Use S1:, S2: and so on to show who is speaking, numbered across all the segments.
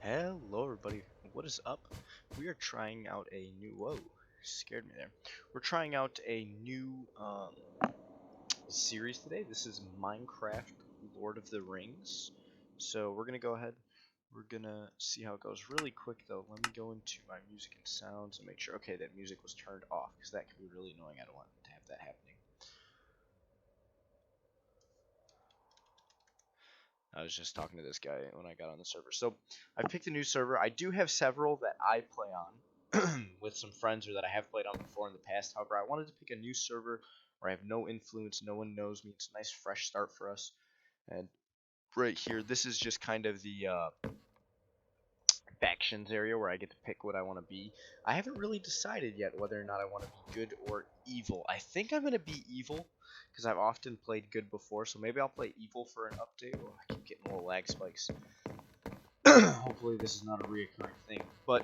S1: Hello everybody, what is up? We are trying out a new, whoa, scared me there. We're trying out a new series today. This is Minecraft Lord of the Rings. So we're gonna go ahead, we're gonna see how it goes really quick though. Let me go into my music and sounds and make sure, okay, that music was turned off because that can be really annoying. I don't want to have that happening. I was just talking to this guy when I got on the server. So I picked a new server. I do have several that I play on with some friends or that I have played on before in the past. However, I wanted to pick a new server where I have no influence, no one knows me. It's a nice fresh start for us. And right here, this is just kind of the factions area where I get to pick what I want to be. I haven't really decided yet whether or not I want to be good or evil. I think I'm going to be evil because I've often played good before, so maybe I'll play evil for an update. Oh, I keep getting little lag spikes. Hopefully this is not a reoccurring thing, but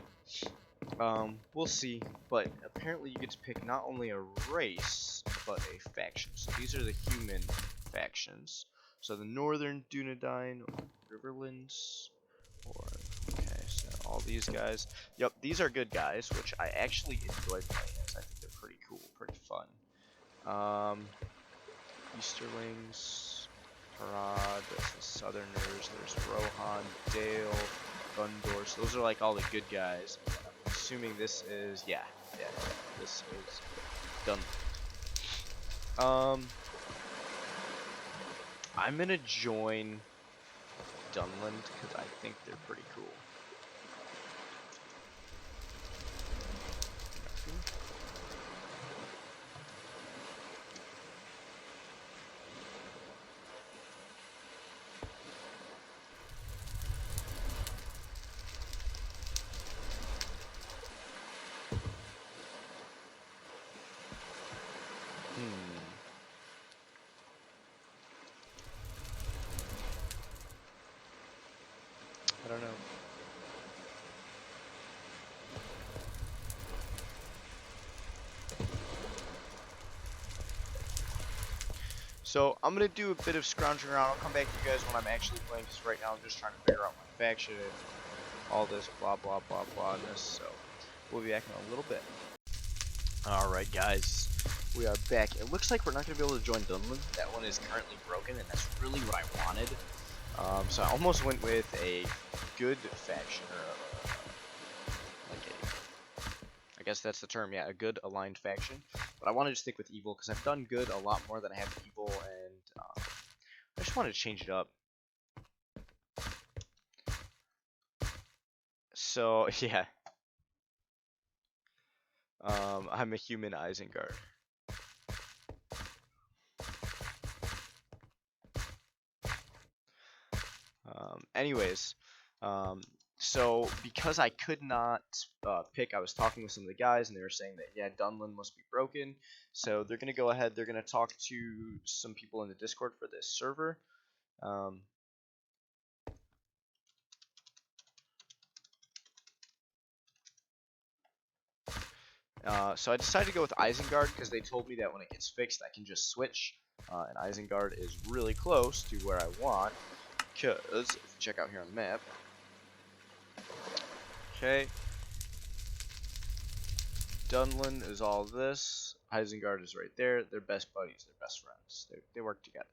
S1: we'll see. But apparently you get to pick not only a race, but a faction. So these are the human factions. So the Northern Dunedain, or Riverlands, or okay, so all these guys. Yep, these are good guys, which I actually enjoy playing as. I think they're pretty cool, pretty fun. Easterlings, Harad, there's the Southerners, there's Rohan, Dale, Gundor. So those are like all the good guys. I'm assuming this is, yeah, this is done. I'm gonna join Dunland because I think they're pretty cool. I don't know. So I'm gonna do a bit of scrounging around. I'll come back to you guys when I'm actually playing, because right now I'm just trying to figure out my faction and all this blah blah blah blah this. So we'll be back in a little bit. Alright guys, we are back. It looks like we're not gonna be able to join Dunland. That one is currently broken, and that's really what I wanted. So I almost went with a good faction, or I guess that's the term, yeah, a good aligned faction. But I wanted to stick with evil because I've done good a lot more than I have evil, and I just wanted to change it up. So yeah, I'm a human Isengard. Anyways, so because I could not pick, I was talking with some of the guys, and they were saying that yeah, Dunland must be broken. So they're gonna go ahead. They're gonna talk to some people in the Discord for this server. So I decided to go with Isengard because they told me that when it gets fixed, I can just switch. And Isengard is really close to where I want. Because if you check out here on the map. Okay. Dunland is all this. Isengard is right there. They're best buddies. They're best friends. They work together.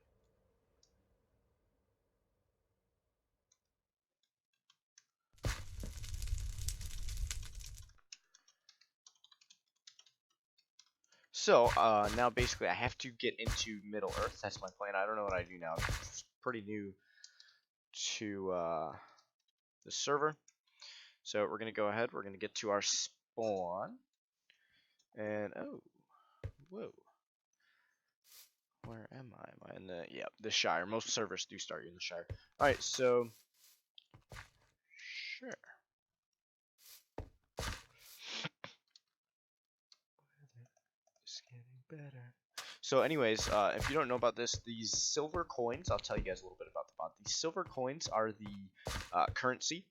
S1: So now basically I have to get into Middle Earth. That's my plan. I don't know what I do now. It's pretty new to the server. So we're gonna go ahead. We're gonna get to our spawn. And oh, whoa. Where am I? Am I in the, yeah, the Shire. Most servers do start you in the Shire. Alright, so sure. It's getting better. So anyways, if you don't know about this, these silver coins, I'll tell you guys a little bit about the bot. These silver coins are the currency.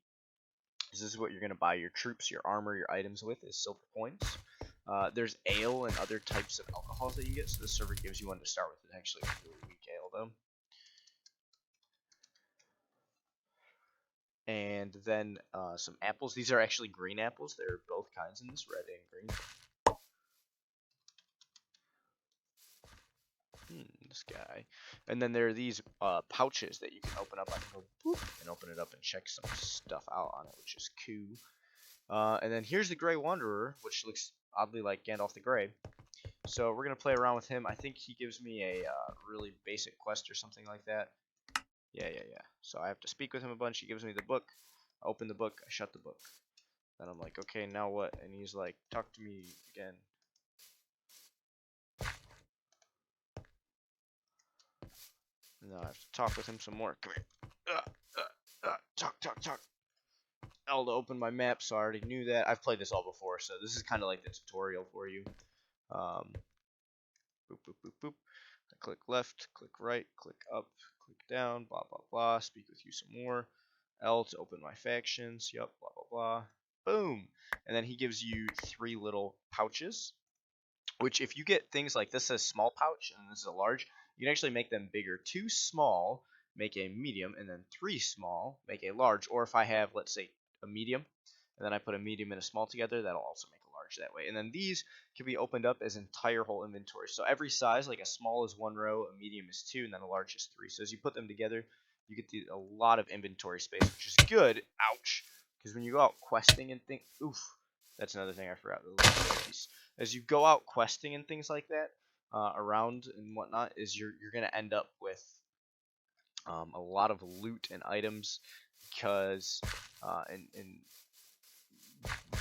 S1: This is what you're going to buy your troops, your armor, your items with, is silver coins. There's ale and other types of alcohols that you get, so this server gives you one to start with. It's actually really weak ale, though. And then some apples. These are actually green apples. They're both kinds in this, red and green. This guy. And then there are these pouches that you can open up. I can go boop and open it up and check some stuff out on it, which is cool. And then here's the Grey Wanderer, which looks oddly like Gandalf the Grey. So we're going to play around with him. I think he gives me a really basic quest or something like that. Yeah. So I have to speak with him a bunch. He gives me the book. I open the book. I shut the book. Then I'm like, okay, now what? And he's like, talk to me again. No, I have to talk with him some more. Come here. Talk. L to open my map, so I already knew that. I've played this all before, so this is kind of like the tutorial for you. Boop. I click left, click right, click up, click down, blah, blah, blah. Speak with you some more. L to open my factions. Yep, blah, blah, blah. Boom. And then he gives you 3 little pouches, which if you get things like this says small pouch and this is a large, you can actually make them bigger. 2 small make a medium, and then 3 small make a large. Or if I have, let's say, a medium, and then I put a medium and a small together, that'll also make a large that way. And then these can be opened up as entire whole inventory. So every size, like a small is 1 row, a medium is 2, and then a large is 3. So as you put them together, you get a lot of inventory space, which is good. Ouch. Because when you go out questing and think, oof, that's another thing I forgot. As you go out questing and things like that, around and whatnot, is you're gonna end up with a lot of loot and items, because in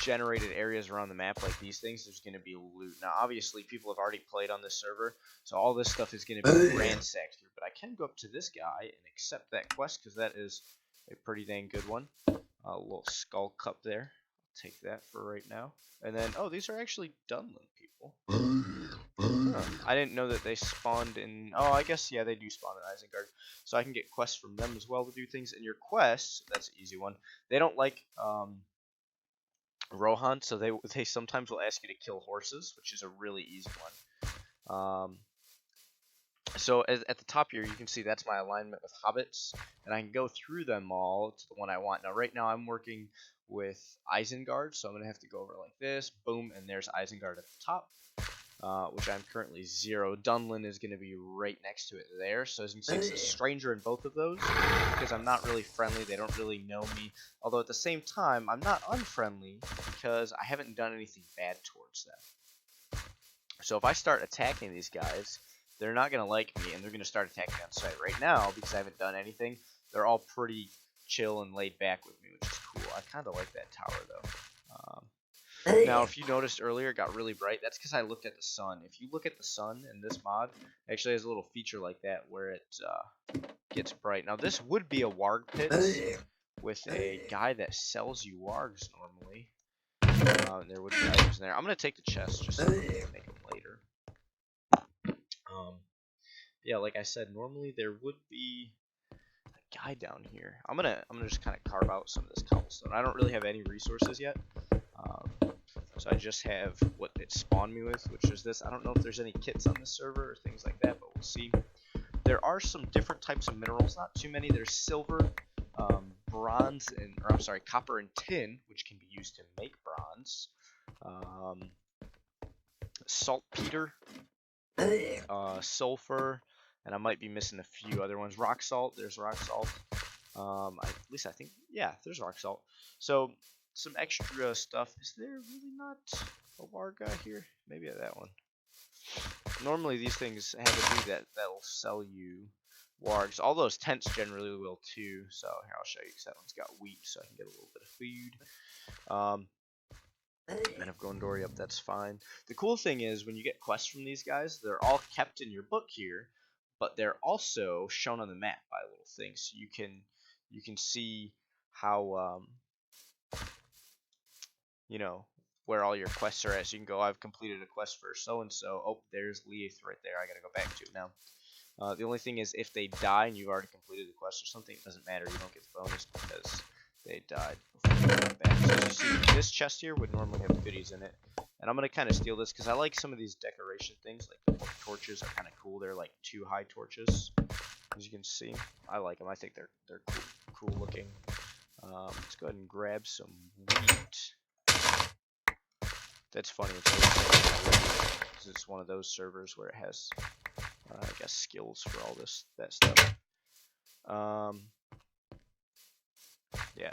S1: generated areas around the map like these things, there's going to be loot. Now obviously people have already played on this server, so all this stuff is going to be ransacked through, but I can go up to this guy and accept that quest, because that is a pretty dang good one. A little skull cup there, I'll take that for right now. And then, oh, these are actually Dunlin people. I didn't know that they spawned in... Oh, I guess, yeah, they do spawn in Isengard. So I can get quests from them as well to do things. And your quests, that's an easy one. They don't like Rohan, so they sometimes will ask you to kill horses, which is a really easy one. So at the top here, you can see that's my alignment with hobbits, and I can go through them all to the one I want. Now, right now, I'm working with Isengard, so I'm going to have to go over like this, boom, and there's Isengard at the top, which I'm currently 0. Dunlin is going to be right next to it there, so as you can see, it's a stranger in both of those, because I'm not really friendly, they don't really know me, although at the same time, I'm not unfriendly, because I haven't done anything bad towards them. So if I start attacking these guys, they're not going to like me, and they're going to start attacking on sight. Right now, because I haven't done anything, they're all pretty chill and laid back with me, which is cool. I kind of like that tower, though. Now, if you noticed earlier, it got really bright. That's because I looked at the sun. If you look at the sun in this mod, it actually has a little feature like that where it gets bright. Now, this would be a warg pit with a guy that sells you wargs normally. There would be items in there. I'm going to take the chest just so we can make them later. Yeah, like I said, normally there would be a guy down here. I'm gonna just kind of carve out some of this cobblestone. I don't really have any resources yet, so I just have what it spawned me with, which is this. I don't know if there's any kits on this server or things like that, but we'll see. There are some different types of minerals, not too many. There's silver, bronze, copper and tin, which can be used to make bronze. Saltpeter, sulfur, and I might be missing a few other ones. Rock salt, there's rock salt. At least I think, yeah, there's rock salt. So some extra stuff. Is there really not a warg guy here? Maybe that one. Normally these things have a dude that'll sell you wargs. All those tents generally will too. So here, I'll show you, because that one's got wheat, so I can get a little bit of food. Men of Gondor, yep, that's fine. The cool thing is, when you get quests from these guys, they're all kept in your book here, but they're also shown on the map by little things. So you can see how you know, where all your quests are at. So you can go, I've completed a quest for so and so. Oh, there's Leith right there. I gotta go back to it now. The only thing is, if they die and you've already completed the quest or something, it doesn't matter. You don't get the bonus because they died before you got back. So as you see, this chest here would normally have goodies in it. And I'm going to kind of steal this because I like some of these decoration things. Like the torches are kind of cool. They're like 2 high torches, as you can see. I like them. I think they're cool looking. Let's go ahead and grab some wheat. That's funny. It's just one of those servers where it has, I guess, skills for all that stuff. Yeah.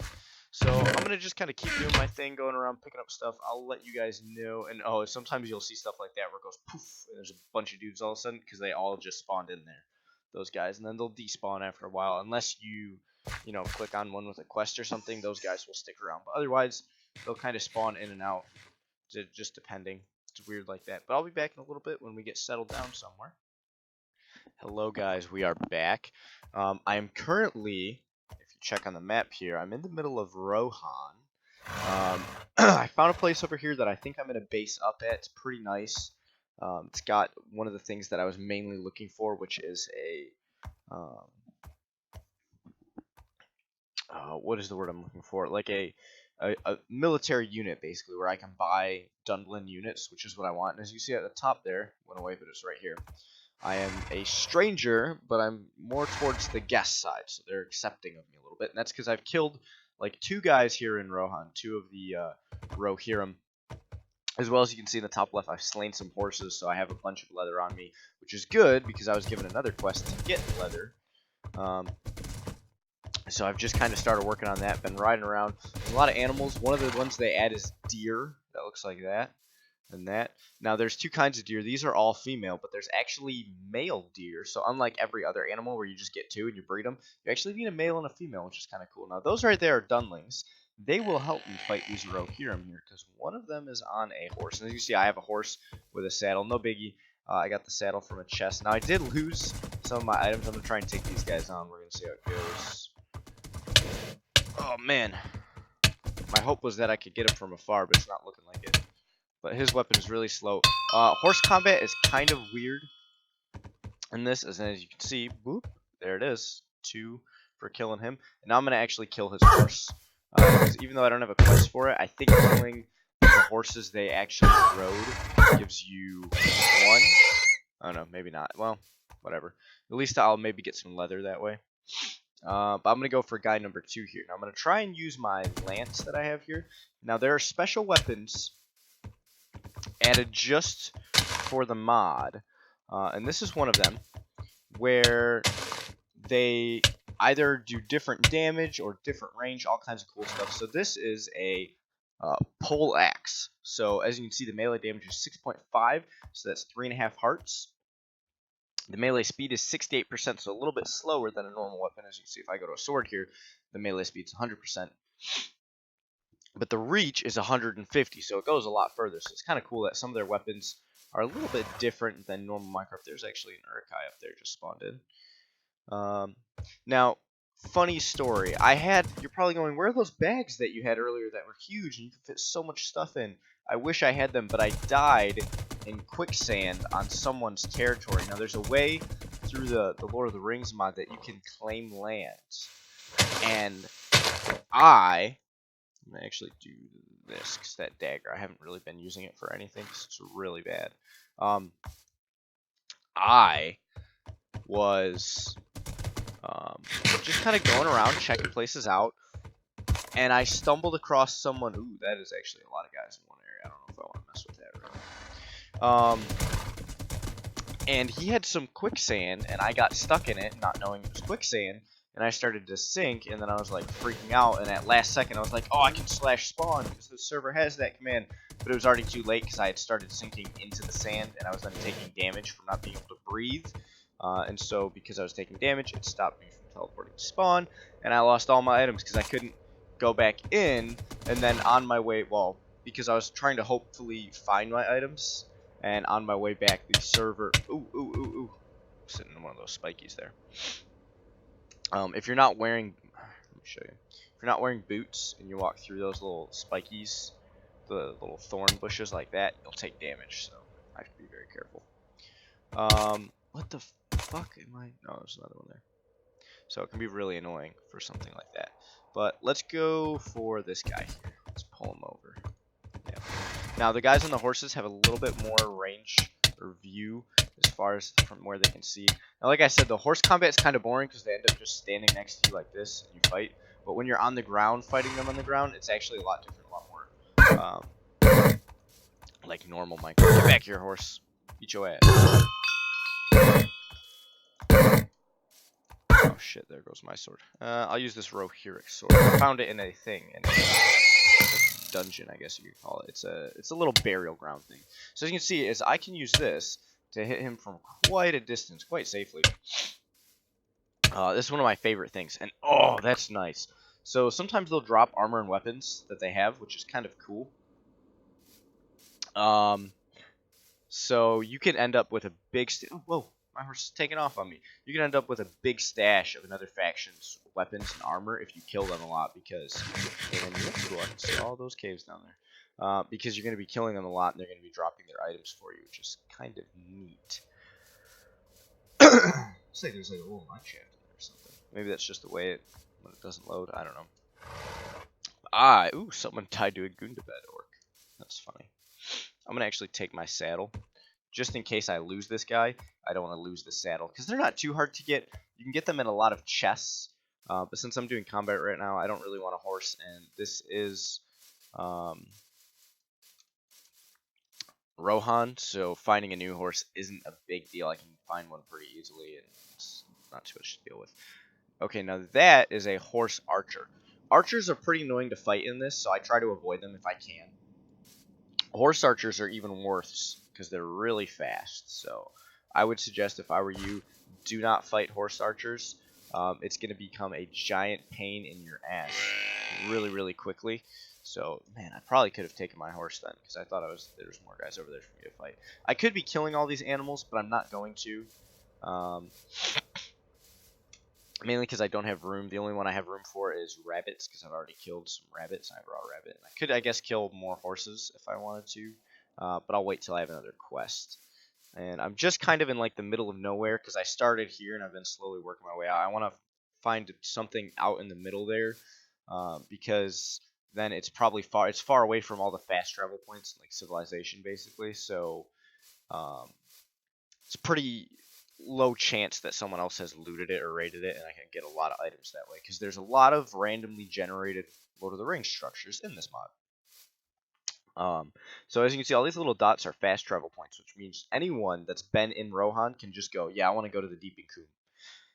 S1: So I'm gonna just kind of keep doing my thing, going around picking up stuff. I'll let you guys know. And oh, sometimes you'll see stuff like that where it goes poof, and there's a bunch of dudes all of a sudden because they all just spawned in there, those guys, and then they'll despawn after a while unless you click on one with a quest or something. Those guys will stick around, but otherwise they'll kind of spawn in and out, just depending. It's weird like that. But I'll be back in a little bit when we get settled down somewhere. Hello guys, we are back. I am currently, if you check on the map here, I'm in the middle of Rohan. I found a place over here that I think I'm going to base up at. It's pretty nice. It's got one of the things that I was mainly looking for, which is a, what is the word I'm looking for? Like a military unit, basically, where I can buy Dunblin units, which is what I want. And as you see at the top there, went away, but it's right here. I am a stranger, but I'm more towards the guest side, so they're accepting of me a little bit. And that's because I've killed like 2 guys here in Rohan, 2 of the Rohirrim. As well as you can see in the top left, I've slain some horses, so I have a bunch of leather on me, which is good because I was given another quest to get leather. So I've just kind of started working on that, been riding around. There's a lot of animals. One of the ones they add is deer. That looks like that. And that. Now there's 2 kinds of deer. These are all female, but there's actually male deer. So unlike every other animal where you just get 2 and you breed them, you actually need a male and a female, which is kind of cool. Now those right there are dunlings. They will help me fight these Rohirrim here because one of them is on a horse. And as you see, I have a horse with a saddle. No biggie. I got the saddle from a chest. Now I did lose some of my items. I'm going to try and take these guys on. We're going to see how it goes. Oh man. My hope was that I could get him from afar, but it's not looking like it. But his weapon is really slow. Horse combat is kind of weird in this, as you can see, boop, there it is. 2 for killing him. And now I'm going to actually kill his horse. Because even though I don't have a quest for it, I think killing the horses they actually rode gives you 1. Oh no, maybe not. Well, whatever. At least I'll maybe get some leather that way. But I'm going to go for guy number 2 here. Now I'm going to try and use my lance that I have here. Now there are special weapons added just for the mod, and this is one of them, where they either do different damage or different range, all kinds of cool stuff. So this is a pole axe. So as you can see, the melee damage is 6.5, so that's 3.5 hearts. The melee speed is 68%, so a little bit slower than a normal weapon. As you can see, if I go to a sword here, the melee speed is 100%. But the reach is 150, so it goes a lot further. So it's kind of cool that some of their weapons are a little bit different than normal Minecraft. There's actually an Uruk-hai up there just spawned in. Now, funny story. You're probably going, where are those bags that you had earlier that were huge and you could fit so much stuff in? I wish I had them, but I died in quicksand on someone's territory. Now, there's a way through the Lord of the Rings mod that you can claim lands. And I'm going to actually do this, because that dagger, I haven't really been using it for anything, because it's really bad. I was just kind of going around, checking places out, and I stumbled across someone. Ooh, that is actually a lot of guys in one area. I don't know if I want to mess with that really. And he had some quicksand, and I got stuck in it, not knowing it was quicksand. And I started to sink, and then I was like freaking out, and at last second I was like, oh, I can slash spawn because the server has that command. But it was already too late because I had started sinking into the sand, and I was then taking damage from not being able to breathe. And so because I was taking damage, it stopped me from teleporting to spawn, and I lost all my items because I couldn't go back in. And then on my way, well, because I was trying to hopefully find my items, and on my way back, the server, sitting in one of those spikies there. If you're not wearing, let me show you. If you're not wearing boots and you walk through those little spikies, the little thorn bushes like that, you'll take damage. So I have to be very careful. What the fuck am I? No, there's another one there. So it can be really annoying for something like that. But let's go for this guy here. Let's pull him over. Yeah. Now the guys on the horses have a little bit more range or view as far as from where they can see. Now, like I said, the horse combat is kind of boring because they end up just standing next to you like this and you fight. But when you're on the ground fighting them on the ground, it's actually a lot different, a lot more like normal Minecraft. Get back here, horse. Eat your ass. Oh shit, there goes my sword. I'll use this Rohirric sword. I found it in a thing, in a dungeon, I guess you could call it. It's a little burial ground thing. So as you can see, is I can use this to hit him from quite a distance, quite safely. This is one of my favorite things, and oh, that's nice. So sometimes they'll drop armor and weapons that they have, which is kind of cool. So you can end up with a big whoa, my horse is taking off on me. You can end up with a big stash of another faction's weapons and armor if you kill them a lot, because and that's cool. I can see all those caves down there. Because you're going to be killing them a lot, and they're going to be dropping their items for you, which is kind of neat. Looks like there's like a little mine shaft in there or something. Maybe that's just the way when it doesn't load. I don't know. Ooh, someone tied to a Gundabad orc. That's funny. I'm going to actually take my saddle. Just in case I lose this guy, I don't want to lose the saddle. Because they're not too hard to get. You can get them in a lot of chests. But since I'm doing combat right now, I don't really want a horse. And this is Rohan. So finding a new horse isn't a big deal. I can find one pretty easily. And it's not too much to deal with. Okay, now that is a horse archer. Archers are pretty annoying to fight in this, so I try to avoid them if I can. Horse archers are even worse because they're really fast. So I would suggest, if I were you, do not fight horse archers. It's going to become a giant pain in your ass really, really quickly. So, man, I probably could have taken my horse then, because I thought there was more guys over there for me to fight. I could be killing all these animals, but I'm not going to. Mainly because I don't have room. The only one I have room for is rabbits, because I've already killed some rabbits. I have a raw rabbit. And I could, I guess, kill more horses if I wanted to, but I'll wait till I have another quest. And I'm just kind of in like the middle of nowhere, because I started here and I've been slowly working my way out. I want to find something out in the middle there, because then it's probably far away from all the fast travel points, like civilization, basically. So it's pretty low chance that someone else has looted it or raided it, and I can get a lot of items that way, because there's a lot of randomly generated Lord of the Rings structures in this mod. So as you can see, all these little dots are fast travel points, which means anyone that's been in Rohan can just go, yeah, I want to go to the Deeping Coombe.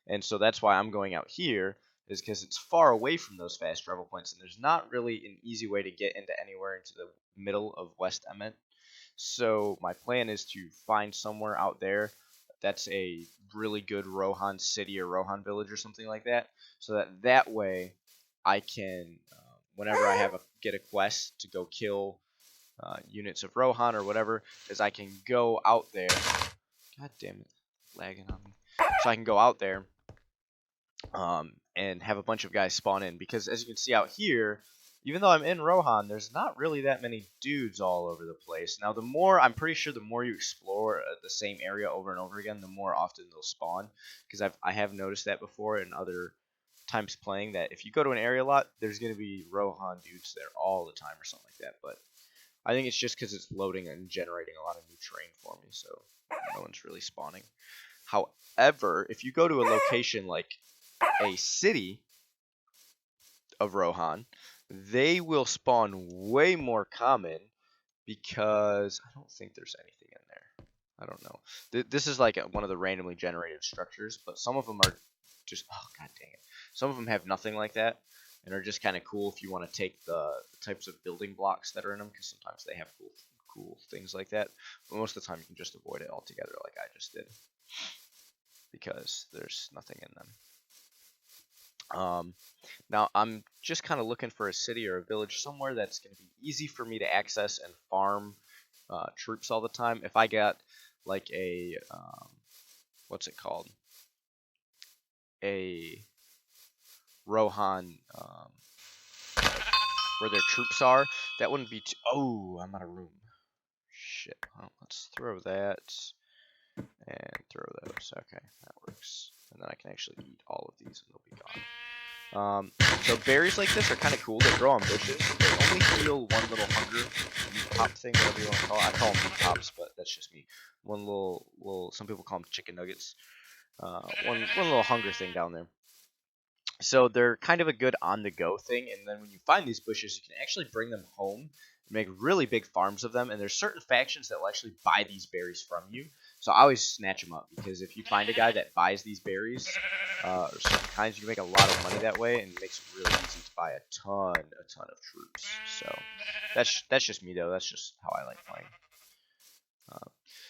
S1: And so that's why I'm going out here, is because it's far away from those fast travel points, and there's not really an easy way to get into anywhere into the middle of West Emmet. So my plan is to find somewhere out there that's a really good Rohan city or Rohan village or something like that, so that way I can, whenever I get a quest to go kill units of Rohan or whatever, is I can go out there. God damn it, lagging on me. So I can go out there and have a bunch of guys spawn in, because as you can see out here, even though I'm in Rohan, there's not really that many dudes all over the place. Now, I'm pretty sure the more you explore the same area over and over again, the more often they'll spawn. Because I have noticed that before in other times playing, that if you go to an area a lot, there's going to be Rohan dudes there all the time or something like that. But I think it's just because it's loading and generating a lot of new terrain for me, so no one's really spawning. However, if you go to a location like a city of Rohan, they will spawn way more common, because I don't think there's anything in there. I don't know. This is like one of the randomly generated structures, but some of them are just, oh god dang it. Some of them have nothing like that, and are just kind of cool if you want to take the types of building blocks that are in them, because sometimes they have cool things like that. But most of the time you can just avoid it altogether, like I just did, because there's nothing in them. Now I'm just kind of looking for a city or a village somewhere that's going to be easy for me to access and farm troops all the time. If I got like a what's it called, a Rohan where their troops are, that wouldn't be oh, I'm out of room. Shit. Well, let's throw that and throw those. Okay, that works. And then I can actually eat all of these and they'll be gone. So berries like this are kind of cool. They grow on bushes. They only heal one little hunger meat pop thing, whatever you want to call it. I call them meat pops, but that's just me. One little some people call them chicken nuggets. One little hunger thing down there. So they're kind of a good on-the-go thing, and then when you find these bushes, you can actually bring them home and make really big farms of them. And there's certain factions that will actually buy these berries from you. So I always snatch them up because if you find a guy that buys these berries or certain kinds, you can make a lot of money that way, and it makes it really easy to buy a ton of troops. So that's just me though. That's just how I like playing.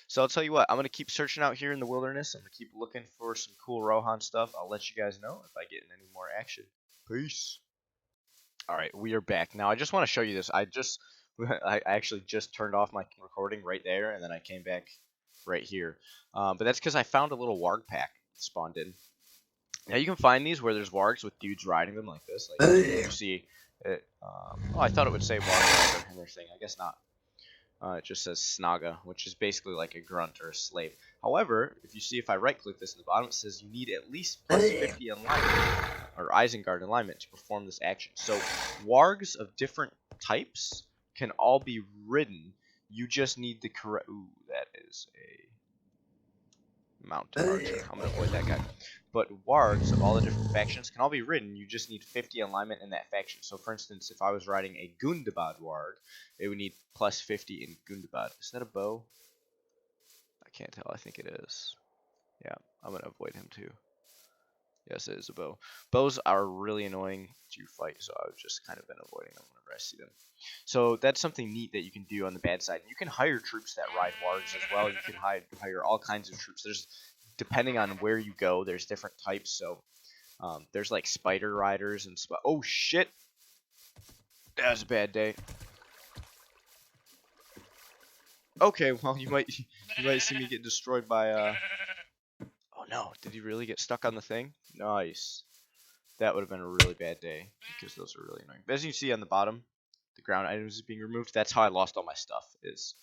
S1: So I'll tell you what, I'm going to keep searching out here in the wilderness. I'm going to keep looking for some cool Rohan stuff. I'll let you guys know if I get in any more action. Peace. All right, we are back. Now, I just want to show you this. I actually just turned off my recording right there, and then I came back right here. But that's because I found a little warg pack spawned in. Now, you can find these where there's wargs with dudes riding them like this. Like, you see it. Oh, I thought it would say warg rider and everything. I guess not. It just says Snaga, which is basically like a grunt or a slave. However, if you see, if I right-click this in the bottom, it says you need at least plus 50 alignment, or Isengard alignment, to perform this action. So wargs of different types can all be ridden. You just need the correct... Ooh, that is a mountain archer. I'm going to avoid that guy. But wargs of all the different factions can all be ridden. You just need 50 alignment in that faction. So, for instance, if I was riding a Gundabad warg, it would need plus 50 in Gundabad. Is that a bow? I can't tell. I think it is. Yeah, I'm going to avoid him too. Yes, it is a bow. Bows are really annoying to fight, so I've just kind of been avoiding them whenever I see them. So that's something neat that you can do on the bad side. You can hire troops that ride wargs as well. You can hire all kinds of troops. There's, depending on where you go, there's different types. So there's like spider riders and oh shit, that was a bad day. Okay, well you might see me get destroyed by oh no, did he really get stuck on the thing? Nice. That would have been a really bad day because those are really annoying. But as you see on the bottom, the ground items is being removed. That's how I lost all my stuff. Is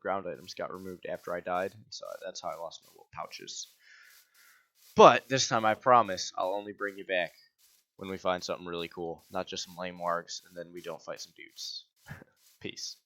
S1: ground items got removed after I died, so that's how I lost my little pouches. But this time, I promise, I'll only bring you back when we find something really cool, not just some lame wargs, and then we don't fight some dudes. Peace.